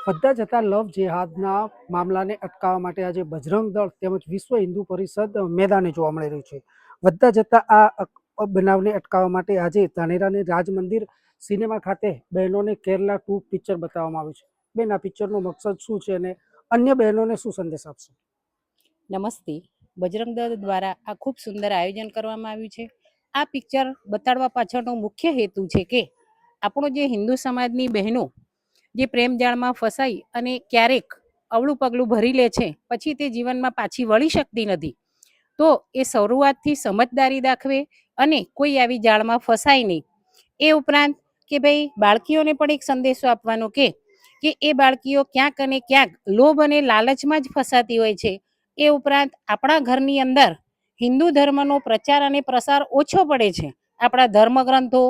વધતા જતા લવ જેહાદના મામલાને અટકાવવા માટે આજે બજરંગ દળ તેમજ વિશ્વ હિન્દુ પરિષદ મેદાને જોવા મળી રહ્યું છે. વધતા જતા આ બનાવને અટકાવવા માટે આજે ધાનેરાની રાજ મંદિર સિનેમા ખાતે બહેનોને કેરલા 2 પિક્ચર બતાવવામાં આવ્યું છે. બેન, આ પિક્ચરનો મકસદ શું છે અને અન્ય બહેનોને શું સંદેશ આપશે? નમસ્તે. બજરંગ દળ દ્વારા આ ખૂબ સુંદર આયોજન કરવામાં આવ્યું છે. આ પિક્ચર બતાડવા પાછળનો મુખ્ય હેતુ છે કે આપણો જે હિન્દુ સમાજની બહેનો જે પ્રેમ જાળમાં ફસાઈ અને ક્યારેક અવળું પગલું ભરી લે છે, પછી તે જીવનમાં પાછી વળી શકતી નથી, તો એ શરૂઆતથી સમજદારી દાખવે અને કોઈ આવી જાળમાં ફસાય નહીં. એ ઉપરાંત કે ભાઈ બાળકીઓને પણ એક સંદેશો આપવાનો કે એ બાળકીઓ ક્યાંક અને ક્યાંક લોભ અને લાલચમાં જ ફસાતી હોય છે. એ ઉપરાંત આપણા ઘરની અંદર હિન્દુ ધર્મનો પ્રચાર અને પ્રસાર ઓછો પડે છે. આપણા ધર્મગ્રંથો,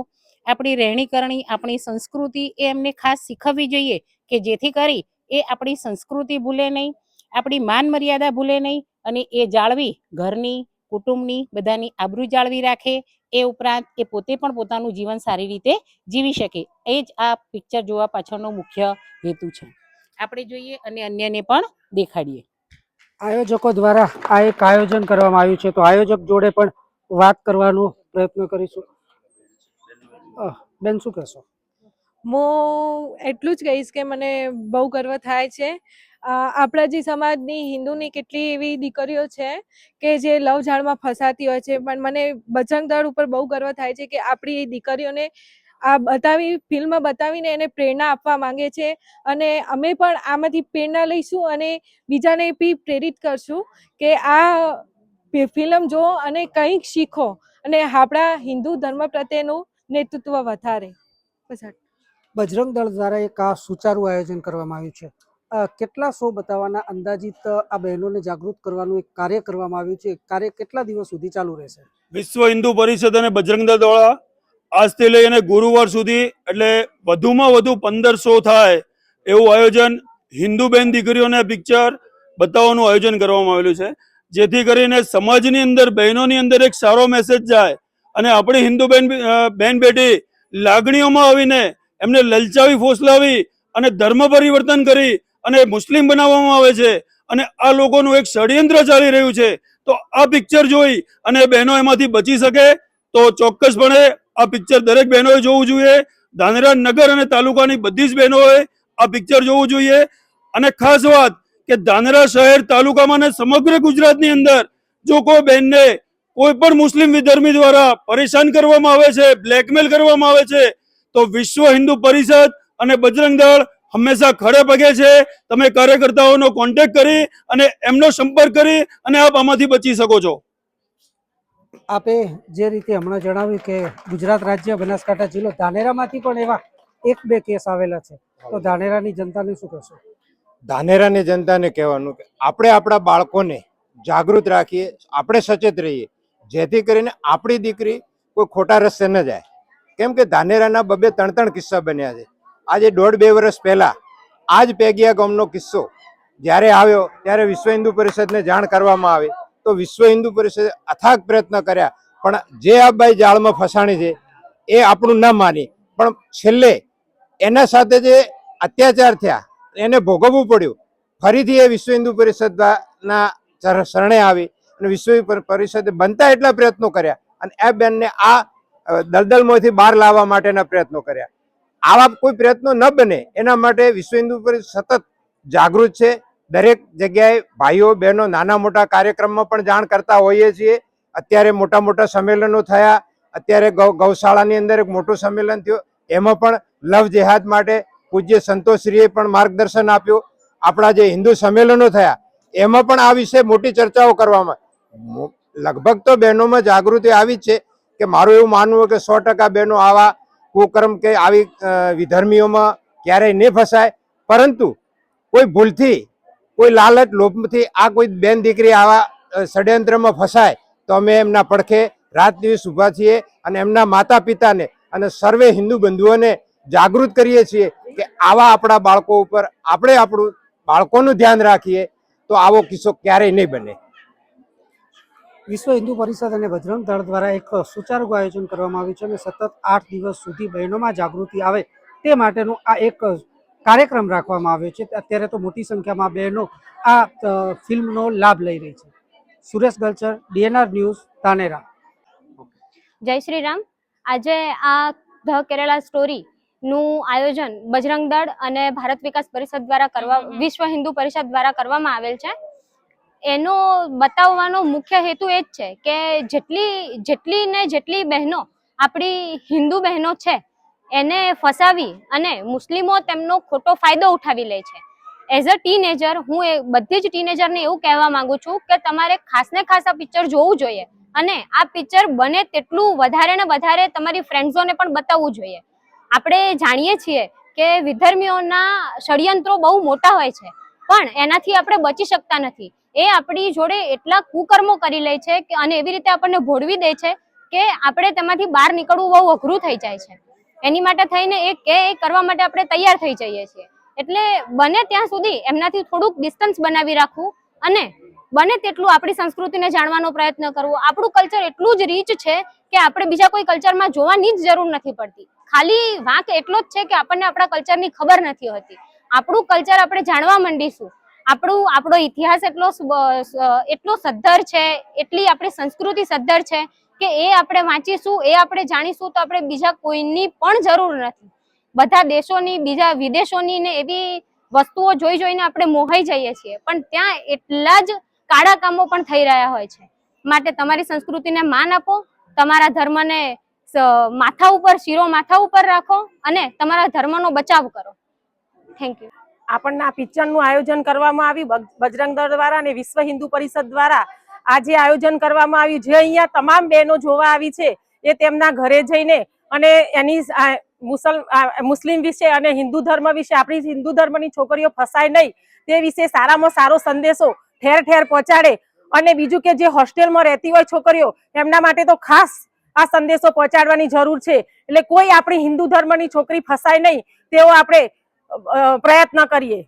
આપણી રહેણી કરણી, આપણી સંસ્કૃતિ એ એમને ખાસ શીખવવી જોઈએ કે જેથી કરી એ આપણી સંસ્કૃતિ ભૂલે નહીં, આપણી માન મર્યાદા ભૂલે નહીં અને એ જાળવી ઘરની, કુટુંબની, બધાની આબરૂ જાળવી રાખે. એ ઉપરાંત એ પોતે પણ પોતાનું જીવન સારી રીતે જીવી શકે. એ જ આ પિક્ચર જોવા પાછળનો મુખ્ય હેતુ છે. આપણે જોઈએ અને અન્યને પણ દેખાડીએ. આયોજકો દ્વારા આ એક આયોજન કરવામાં આવ્યું છે, તો આયોજક જોડે પણ વાત કરવાનો પ્રયત્ન કરીશું. બેન, શું કહેશો? હું એટલું જ કહીશ કે મને બહુ ગર્વ થાય છે. આપણા જે સમાજની હિન્દુની કેટલી એવી દીકરીઓ છે કે જે લવ ઝાડમાં ફસાતી હોય છે, પણ મને બજરંગ દળ ઉપર બહુ ગર્વ થાય છે કે આપણી દીકરીઓને આ ફિલ્મ બતાવીને એને પ્રેરણા આપવા માંગે છે અને અમે પણ આમાંથી પ્રેરણા લઈશું અને બીજાને બી પ્રેરિત કરશું કે આ ફિલ્મ જુઓ અને કંઈક શીખો અને આપણા હિન્દુ ધર્મ પ્રત્યેનું નેતૃત્વ વધારે. બજરંગ દળ દ્વારા એક આ સુચારું આયોજન કરવામાં આવ્યું છે. કેટલા શો બતાવવાના અંદાજિત આ બહેનોને જાગૃત કરવાનું એક કાર્ય કરવામાં આવ્યું છે? કાર્ય કેટલા દિવસ સુધી ચાલુ રહેશે? વિશ્વ હિન્દુ પરિષદ અને બજરંગ દળ દ્વારા આજથી લઈને ગુરુવાર સુધી એટલે વધુમાં વધુ 15 શો થાય એવું આયોજન હિન્દુ બેન દીકરીઓને પિક્ચર બતાવવાનું આયોજન કરવામાં આવેલું છે, જેથી કરીને સમાજની અંદર બહેનોની અંદર એક સારો મેસેજ જાય અને આપણી હિન્દુ બેન બેટી લાગણીઓમાં આવીને એમને લલચાવી ફોસલાવી અને ધર્મ પરિવર્તન કરી અને મુસ્લિમ બનાવવામાં આવે છે અને આ લોકોનું એક ષડયંત્ર ચાલી રહ્યું છે. તો આ પિક્ચર જોઈ અને બહેનો એમાંથી બચી શકે તો ચોક્કસપણે આ પિક્ચર દરેક બહેનોએ જોવું જોઈએ. ધાનેરા નગર અને તાલુકાની બધી જ બહેનોએ આ પિક્ચર જોવું જોઈએ. અને ખાસ વાત કે ધાનેરા શહેર, તાલુકામાં અને સમગ્ર ગુજરાતની અંદર જો કોઈ બહેનને કોઈ પણ મુસ્લિમ વિધર્મી દ્વારા પરેશાન કરવામાં આવે છે, બ્લેકમેલ કરવામાં આવે છે, તો વિશ્વ હિન્દુ પરિષદ અને બજરંગ દળ હંમેશા ખડે પગે છે. તમે કાર્યકર્તાઓનો કોન્ટેક્ટ કરી અને એમનો સંપર્ક કરી અને આપ આમાંથી બચી શકો છો. આપે જે રીતે હમણાં જણાવ્યું કે ગુજરાત રાજ્ય, બનાસકાંઠા જિલ્લો, ધાનેરામાંથી પણ એવા 1-2 કેસ આવેલા છે, તો ધાનેરાની જનતાને શું કહેશો? ધાનેરાની જનતાને કહેવાનું કે આપણે આપણા બાળકોને જાગૃત રાખીએ, આપણે સચેત રહીએ, જેથી કરીને આપણી દીકરી કોઈ ખોટા રસ્તે ન જાય. કેમ કે ધાનેરાના 2-3 કિસ્સા બન્યા છે. આજે 1.5-2 વર્ષ પહેલા આ જ પેગિયા ગામનો કિસ્સો જ્યારે આવ્યો ત્યારે વિશ્વ હિન્દુ પરિષદને જાણ કરવામાં આવી તો વિશ્વ હિન્દુ પરિષદે અથાગ પ્રયત્ન કર્યા, પણ જે આ બાઈ જાળમાં ફસાણી છે એ આપણું ના માની, પણ છેલ્લે એના સાથે જે અત્યાચાર થયા એને ભોગવવું પડ્યું. ફરીથી એ વિશ્વ હિન્દુ પરિષદના શરણે આવી અને વિશ્વ પરિષદે બનતા એટલા પ્રયત્નો કર્યા અને એ બેનને આ દલદલમાંથી બહાર લાવવા માટેના પ્રયત્નો કર્યા. આવા કોઈ પ્રયત્નો ન બને એના માટે વિશ્વ હિન્દુ પરિષદ સતત જાગૃત છે. દરેક જગ્યાએ ભાઈઓ બહેનો નાના મોટા કાર્યક્રમમાં પણ જાણ કરતા હોઈએ છીએ. અત્યારે મોટા મોટા સંમેલનો થયા, અત્યારે ગૌશાળાની અંદર એક મોટું સંમેલન થયું, એમાં પણ લવ જેહાદ માટે પૂજ્ય સંતોષશ્રીએ પણ માર્ગદર્શન આપ્યું. આપણા જે હિન્દુ સંમેલનો થયા એમાં પણ આ વિશે મોટી ચર્ચાઓ કરવામાં લગભગ તો બહેનોમાં જાગૃતિ આવી જ છે કે મારું એવું માનવું કે 100% બહેનો આવા કુકર્મ કે આવી વિધર્મીઓમાં ક્યારેય નહીં ફસાય. પરંતુ કોઈ ભૂલથી, કોઈ લાલચ, લોભથી આ કોઈ બેન દીકરી આવા ષડયંત્રમાં ફસાય તો અમે એમના પડખે રાત દિવસ ઊભા છીએ અને એમના માતા પિતાને અને સર્વે હિન્દુ બંધુઓને જાગૃત કરીએ છીએ કે આવા આપણા બાળકો ઉપર આપણે આપણું બાળકોનું ધ્યાન રાખીએ તો આવો કિસ્સો ક્યારેય નહીં બને. વિશ્વ હિન્દુ પરિષદ અને બજરંગ દળ દ્વારા એક સુચારું આયોજન કરવામાં આવ્યું છે અને સતત 8 દિવસ સુધી બહેનોમાં જાગૃતિ આવે તે માટેનું આ એક કાર્યક્રમ રાખવામાં આવ્યો છે. અત્યારે તો મોટી સંખ્યામાં બહેનો આ ફિલ્મનો લાભ લઈ રહી છે. Suresh Galchar, DNR news, Dhanera. જય શ્રી રામ. આજે આ ધ કેરેલા સ્ટોરી નું આયોજન બજરંગ દળ અને ભારત વિકાસ પરિષદ દ્વારા વિશ્વ હિન્દુ પરિષદ દ્વારા કરવામાં આવેલ છે. એનો બતાવવાનો મુખ્ય હેતુ એ જ છે કે જેટલી બહેનો આપણી હિન્દુ બહેનો છે એને ફસાવી અને મુસ્લિમો તેમનો ખોટો ફાયદો ઉઠાવી લે છે. એઝ અ ટીનેજર હું બધી જ ટીનેજરને એવું કહેવા માંગુ છું કે તમારે ખાસ ને ખાસ આ પિક્ચર જોવું જોઈએ અને આ પિક્ચર બને તેટલું વધારે ને વધારે તમારી ફ્રેન્ડ્સોને પણ બતાવવું જોઈએ. આપણે જાણીએ છીએ કે વિધર્મીઓના ષડયંત્રો બહુ મોટા હોય છે પણ એનાથી આપણે બચી શકતા નથી. એ આપણી જોડે એટલા કુકર્મો કરી લે છે કે અને એવી રીતે આપણને ભોળવી દે છે કે આપણે તેમાંથી બહાર નીકળવું બહુ અઘરું થઈ જાય છે. એની માટે થઈને એ કરવા માટે આપણે તૈયાર થઈ જઈએ છીએ. એટલે બને ત્યાં સુધી એમનાથી થોડુંક ડિસ્ટન્સ બનાવી રાખવું અને બને તેટલું આપણી સંસ્કૃતિને જાણવાનો પ્રયત્ન કરવો. આપણું કલ્ચર એટલું જ રીચ છે કે આપણે બીજા કોઈ કલ્ચરમાં જોવાની જ જરૂર નથી પડતી. ખાલી વાંક એટલો જ છે કે આપણને આપણા કલ્ચરની ખબર નથી હોતી. આપણું કલ્ચર આપણે જાણવા માંડીશું, આપણો ઇતિહાસ એટલો સદ્ધર છે, એટલી આપણી સંસ્કૃતિ સદ્ધર છે કે એ આપણે વાંચીશું, એ આપણે જાણીશું તો આપણે બીજા કોઈની પણ જરૂર નથી. બધા દેશોની, બીજા વિદેશોની ને એવી વસ્તુઓ જોઈને આપણે મોહાઈ જઈએ છીએ પણ ત્યાં એટલા જ કાળા કામો પણ થઈ રહ્યા હોય છે. માટે તમારી સંસ્કૃતિને માન આપો, તમારા ધર્મને શીરો માથા ઉપર રાખો અને તમારા ધર્મનો બચાવ કરો. Thank you. આપણને આ પિક્ચરનું આયોજન કરવામાં આવ્યું બજરંગ દળ દ્વારા અને વિશ્વ હિન્દુ પરિષદ દ્વારા. આ જે આયોજન કરવામાં આવ્યું, જે અહીંયા તમામ બહેનો જોવા આવી છે એ તેમના ઘરે જઈને અને એની મુસ્લિમ વિશે અને હિન્દુ ધર્મ વિશે, આપણી હિન્દુ ધર્મની છોકરીઓ ફસાય નહીં તે વિશે સારામાં સારો સંદેશો ઠેર ઠેર પહોંચાડે. અને બીજું કે જે હોસ્ટેલમાં રહેતી હોય છોકરીઓ, એમના માટે તો ખાસ આ સંદેશો પહોંચાડવાની જરૂર છે. એટલે કોઈ આપણી હિન્દુ ધર્મની છોકરી ફસાય નહીં તેવો આપણે પ્રયત્ન કરીએ.